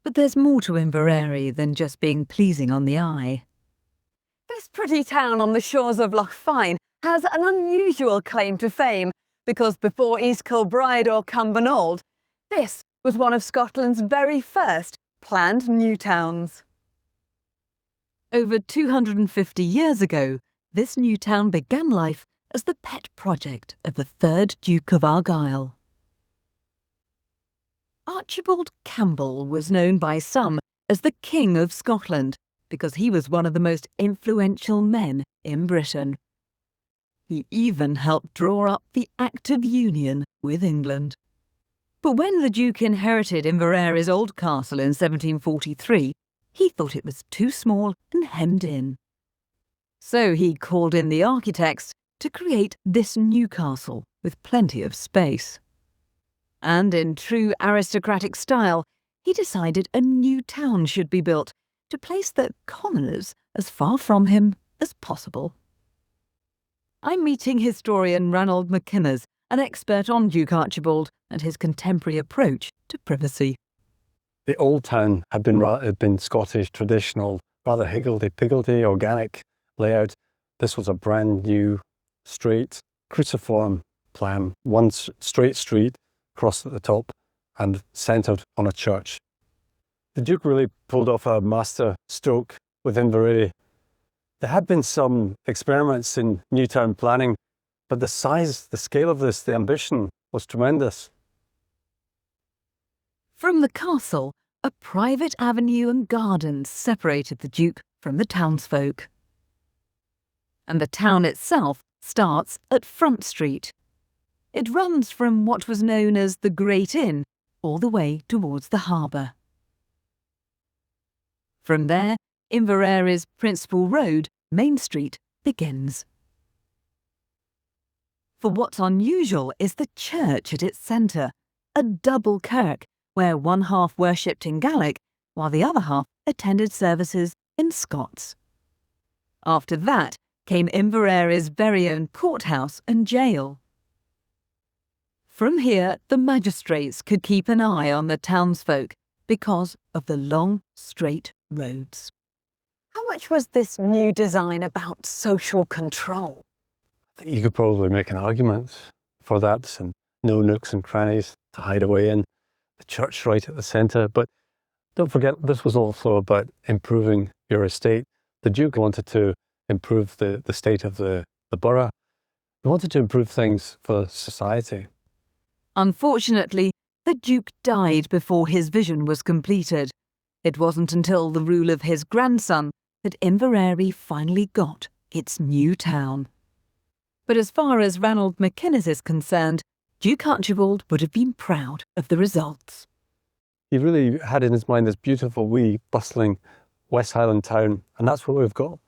But there's more to Inverary than just being pleasing on the eye. This pretty town on the shores of Loch Fyne has an unusual claim to fame because before East Kilbride or Cumbernauld, this was one of Scotland's very first planned new towns. Over 250 years ago, this new town began life as the pet project of the 3rd Duke of Argyll. Archibald Campbell was known by some as the King of Scotland because he was one of the most influential men in Britain. He even helped draw up the Act of Union with England. But when the Duke inherited Inverary's old castle in 1743, he thought it was too small and hemmed in. So he called in the architects to create this new castle with plenty of space. And in true aristocratic style, he decided a new town should be built to place the commoners as far from him as possible. I'm meeting historian Ranald McInnes, an expert on Duke Archibald and his contemporary approach to privacy. The old town had been Scottish, traditional, rather higgledy-piggledy, organic layout. This was a brand new, straight, cruciform plan, one straight street, across at the top, and centred on a church. The Duke really pulled off a master stroke with Inverary. There had been some experiments in new town planning, but the size, the scale of this, the ambition was tremendous. From the castle, a private avenue and gardens separated the Duke from the townsfolk. And the town itself starts at Front Street. It runs from what was known as the Great Inn all the way towards the harbour. From there, Inverary's principal road, Main Street, begins. For what's unusual is the church at its centre, a double kirk where one half worshipped in Gaelic while the other half attended services in Scots. After that came Inverary's very own courthouse and jail. From here, the magistrates could keep an eye on the townsfolk because of the long, straight roads. How much was this new design about social control? I think you could probably make an argument for that, and no nooks and crannies to hide away in, the church right at the centre. But don't forget, this was also about improving your estate. The Duke wanted to improve the state of the borough. He wanted to improve things for society. Unfortunately, the Duke died before his vision was completed. It wasn't until the rule of his grandson that Inverary finally got its new town. But as far as Ranald McInnes is concerned, Duke Archibald would have been proud of the results. He really had in his mind this beautiful, wee, bustling West Highland town, and that's what we've got.